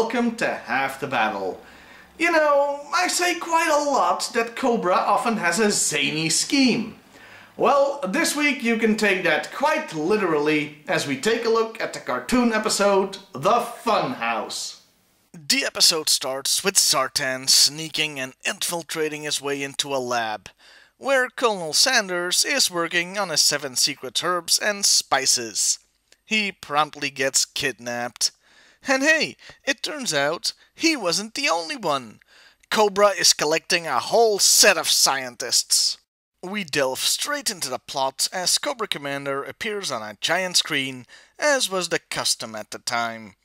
welcome to Half the Battle. You know, I say quite a lot that Cobra often has a zany scheme. Well, this week you can take that quite literally as we take a look at the cartoon episode, The Funhouse. The episode starts with Zartan sneaking and infiltrating his way into a lab, where Colonel Sanders is working on his 7 secret herbs and spices. He promptly gets kidnapped. And hey, it turns out he wasn't the only one. Cobra is collecting a whole set of scientists. We delve straight into the plot as Cobra Commander appears on a giant screen, as was the custom at the time.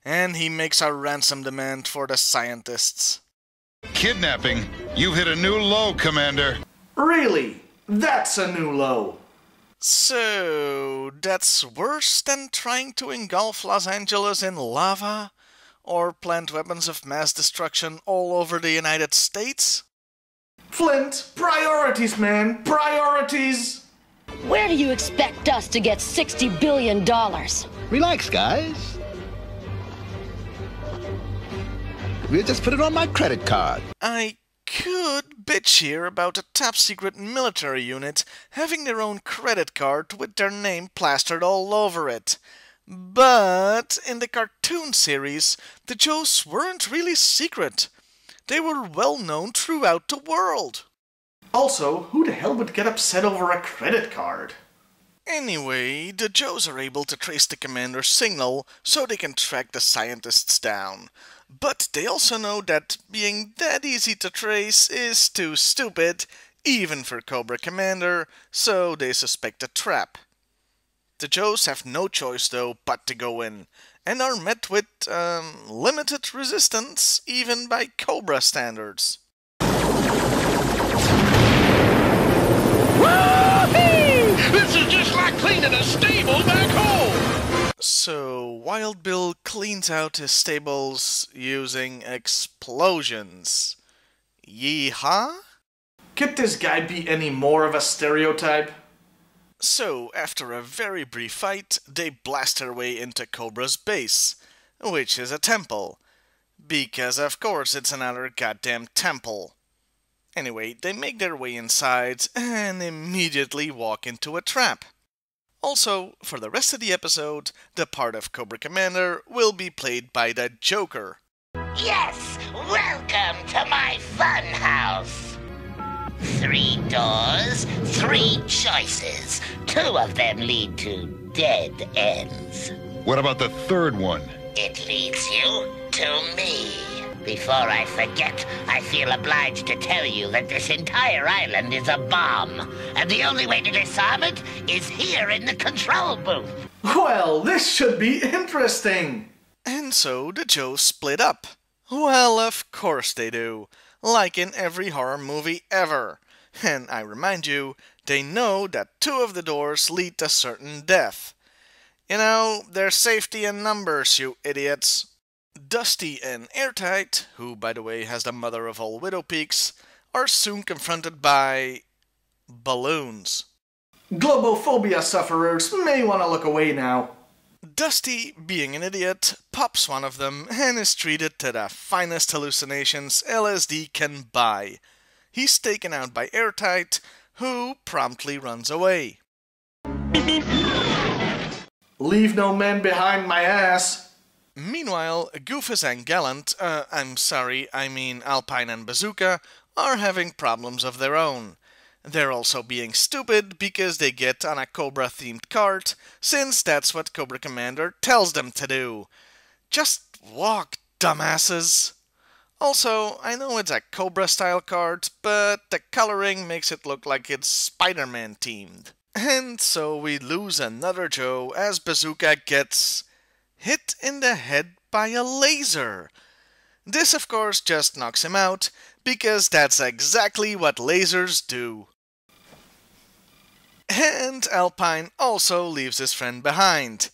And he makes a ransom demand for the scientists. Kidnapping? You've hit a new low, Commander. Really? That's a new low. So, that's worse than trying to engulf Los Angeles in lava? Or plant weapons of mass destruction all over the United States? Flint, priorities, man, priorities! Where do you expect us to get $60 billion? Relax, guys. We'll just put it on my credit card. I could bitch here about a top-secret military unit having their own credit card with their name plastered all over it. But in the cartoon series, the Joes weren't really secret. They were well known throughout the world. Also, who the hell would get upset over a credit card? Anyway, the Joes are able to trace the commander's signal so they can track the scientists down. But they also know that being that easy to trace is too stupid, even for Cobra Commander, so they suspect a trap. The Joes have no choice though but to go in, and are met with limited resistance even by Cobra standards. Whoopee! This is just like cleaning a stable back home! So, Wild Bill cleans out his stables using explosions. Yeehaw? Could this guy be any more of a stereotype? So, after a very brief fight, they blast their way into Cobra's base, which is a temple. Because of course it's another goddamn temple. Anyway, they make their way inside and immediately walk into a trap. Also, for the rest of the episode, the part of Cobra Commander will be played by the Joker. Yes, welcome to my funhouse. 3 doors, 3 choices. 2 of them lead to dead ends. What about the third one? It leads you to me. Before I forget, I feel obliged to tell you that this entire island is a bomb, and the only way to disarm it is here in the control booth. Well, this should be interesting. And so the Joes split up. Well, of course they do. Like in every horror movie ever. And I remind you, they know that 2 of the doors lead to certain death. You know, there's safety in numbers, you idiots. Dusty and Airtight, who by the way has the mother of all widow peaks, are soon confronted by balloons. Globophobia sufferers may want to look away now. Dusty, being an idiot, pops one of them and is treated to the finest hallucinations LSD can buy. He's taken out by Airtight, who promptly runs away. Leave no man behind my ass. Meanwhile, Goofus and Gallant, Alpine and Bazooka, are having problems of their own. They're also being stupid because they get on a Cobra-themed cart, since that's what Cobra Commander tells them to do. Just walk, dumbasses! Also, I know it's a Cobra-style cart, but the coloring makes it look like it's Spider-Man themed. And so we lose another Joe as Bazooka gets hit in the head by a laser. This of course just knocks him out, because that's exactly what lasers do. And Alpine also leaves his friend behind.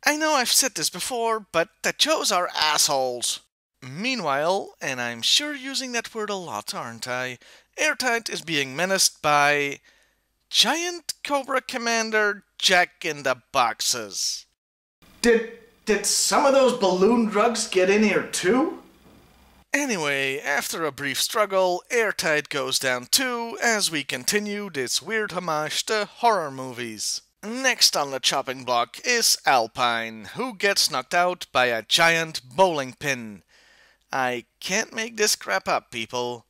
I know I've said this before, but the Joes are assholes. Meanwhile, and I'm sure using that word a lot, aren't I, Airtight is being menaced by Giant Cobra Commander Jack-in-the-Boxes. Did Did some of those balloon drugs get in here too? Anyway, after a brief struggle, Airtight goes down too as we continue this weird homage to horror movies. Next on the chopping block is Alpine, who gets knocked out by a giant bowling pin. I can't make this crap up, people.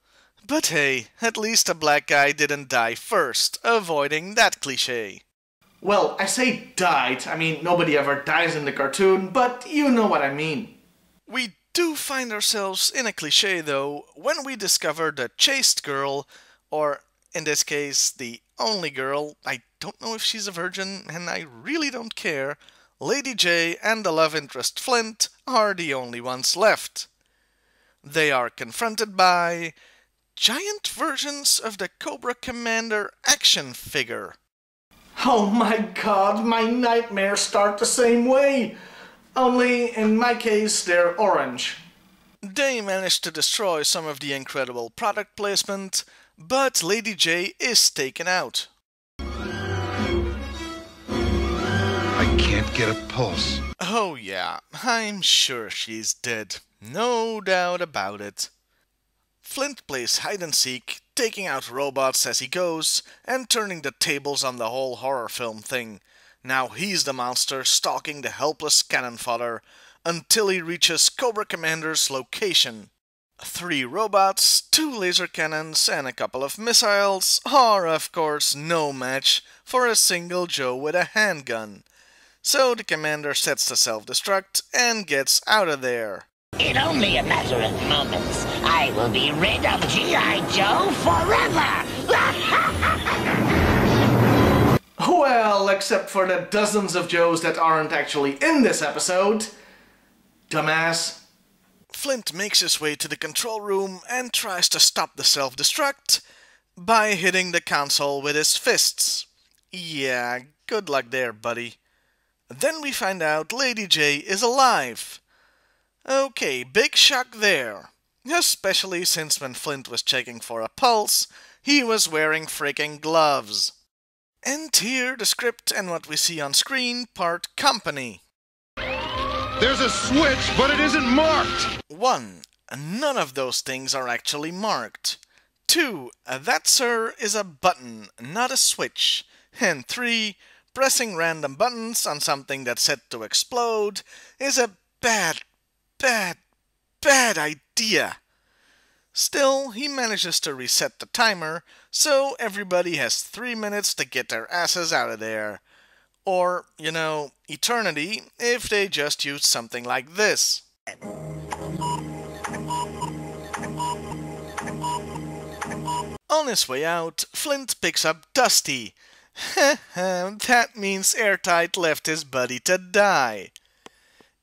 But hey, at least a black guy didn't die first, avoiding that cliché. Well, I say died. I mean, nobody ever dies in the cartoon, but you know what I mean. We do find ourselves in a cliché, though, when we discover the chaste girl, or in this case, the only girl. I don't know if she's a virgin, and I really don't care. Lady J and the love interest Flint are the only ones left. They are confronted by giant versions of the Cobra Commander action figure. Oh my god, my nightmares start the same way. Only, in my case, they're orange. They managed to destroy some of the incredible product placement, but Lady J is taken out. I can't get a pulse. Oh yeah, I'm sure she's dead. No doubt about it. Flint plays hide-and-seek, taking out robots as he goes, and turning the tables on the whole horror film thing. Now he's the monster stalking the helpless cannon fodder, until he reaches Cobra Commander's location. 3 robots, 2 laser cannons, and a couple of missiles are, of course, no match for a single Joe with a handgun. So the commander sets the self-destruct and gets out of there. In only a matter of moments, I will be rid of G.I. Joe forever! Well, except for the dozens of Joes that aren't actually in this episode. Dumbass. Flint makes his way to the control room and tries to stop the self-destruct by hitting the console with his fists. Yeah, good luck there, buddy. Then we find out Lady J is alive. Okay, big shock there. Especially since when Flint was checking for a pulse, he was wearing freaking gloves. And here the script and what we see on screen part company. There's a switch, but it isn't marked. 1. None of those things are actually marked. 2. That, sir, is a button, not a switch. And 3. Pressing random buttons on something that's set to explode is a bad idea. Still, he manages to reset the timer, so everybody has 3 minutes to get their asses out of there. Or, you know, eternity, if they just use something like this. On his way out, Flint picks up Dusty. That means Airtight left his buddy to die.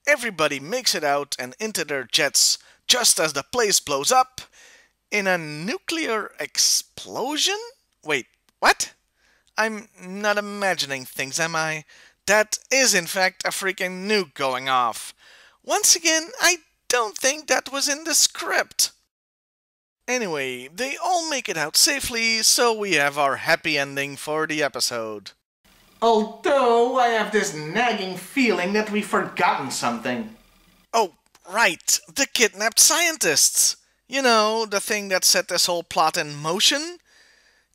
Everybody makes it out and into their jets just as the place blows up in a nuclear explosion? Wait, what? I'm not imagining things, am I? That is in fact a freaking nuke going off. Once again, I don't think that was in the script. Anyway, they all make it out safely, so we have our happy ending for the episode. Although I have this nagging feeling that we've forgotten something. Oh, right, the kidnapped scientists. You know, the thing that set this whole plot in motion?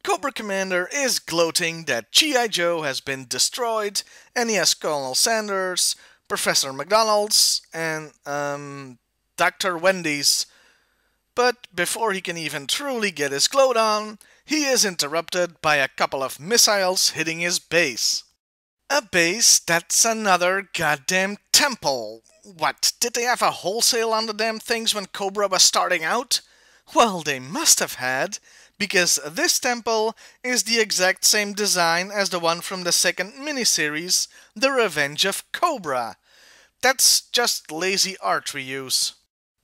Cobra Commander is gloating that G.I. Joe has been destroyed, and he has Colonel Sanders, Professor McDonald's, and, Dr. Wendy's. But before he can even truly get his gloat on, he is interrupted by a couple of missiles hitting his base. A base that's another goddamn temple. What, did they have a wholesale on the damn things when Cobra was starting out? Well, they must have had, because this temple is the exact same design as the one from the second miniseries, The Revenge of Cobra. That's just lazy art reuse.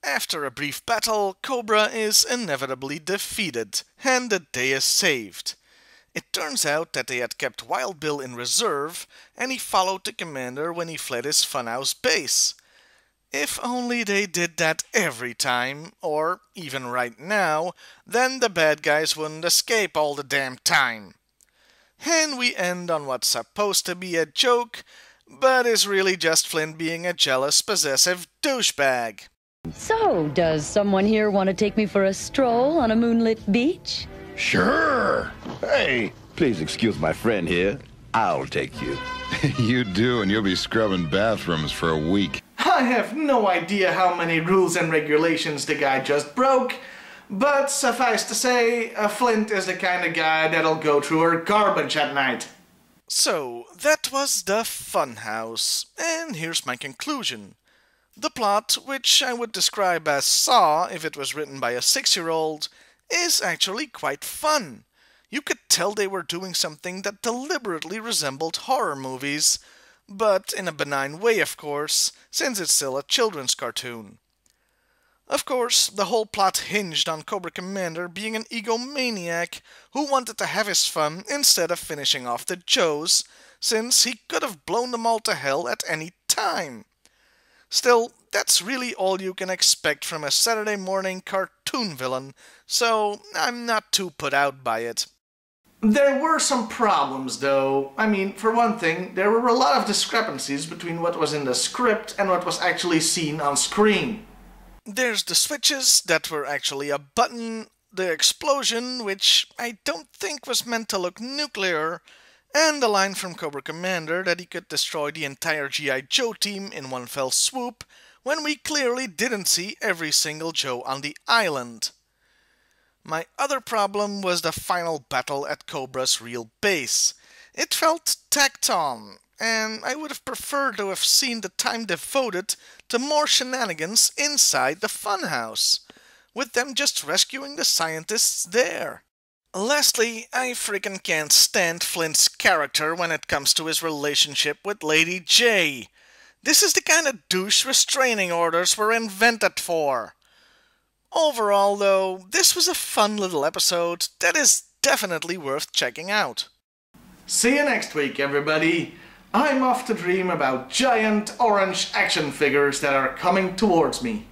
After a brief battle, Cobra is inevitably defeated, and the day is saved. It turns out that they had kept Wild Bill in reserve, and he followed the commander when he fled his Funhouse base. If only they did that every time, or even right now, then the bad guys wouldn't escape all the damn time. And we end on what's supposed to be a joke but is really just Flint being a jealous, possessive douchebag. So, does someone here want to take me for a stroll on a moonlit beach? Sure. Hey, please excuse my friend here. I'll take you. You do, and you'll be scrubbing bathrooms for a week. I have no idea how many rules and regulations the guy just broke, but suffice to say, Flint is the kind of guy that'll go through her garbage at night. So, that was the Funhouse, and here's my conclusion. The plot, which I would describe as Saw if it was written by a 6-year-old, is actually quite fun. You could tell they were doing something that deliberately resembled horror movies, but in a benign way, of course, since it's still a children's cartoon. Of course, the whole plot hinged on Cobra Commander being an egomaniac who wanted to have his fun instead of finishing off the Joes, since he could have blown them all to hell at any time. Still, that's really all you can expect from a Saturday morning cartoon villain, so I'm not too put out by it. There were some problems, though. I mean, for one thing, there were a lot of discrepancies between what was in the script and what was actually seen on screen. There's the switches that were actually a button, the explosion, which I don't think was meant to look nuclear, and the line from Cobra Commander that he could destroy the entire G.I. Joe team in one fell swoop, when we clearly didn't see every single Joe on the island. My other problem was the final battle at Cobra's real base. It felt tacked on, and I would have preferred to have seen the time devoted to more shenanigans inside the Funhouse, with them just rescuing the scientists there. Lastly, I freaking can't stand Flint's character when it comes to his relationship with Lady J. This is the kind of douche restraining orders were invented for. Overall, though, this was a fun little episode that is definitely worth checking out. See you next week, everybody. I'm off to dream about giant orange action figures that are coming towards me.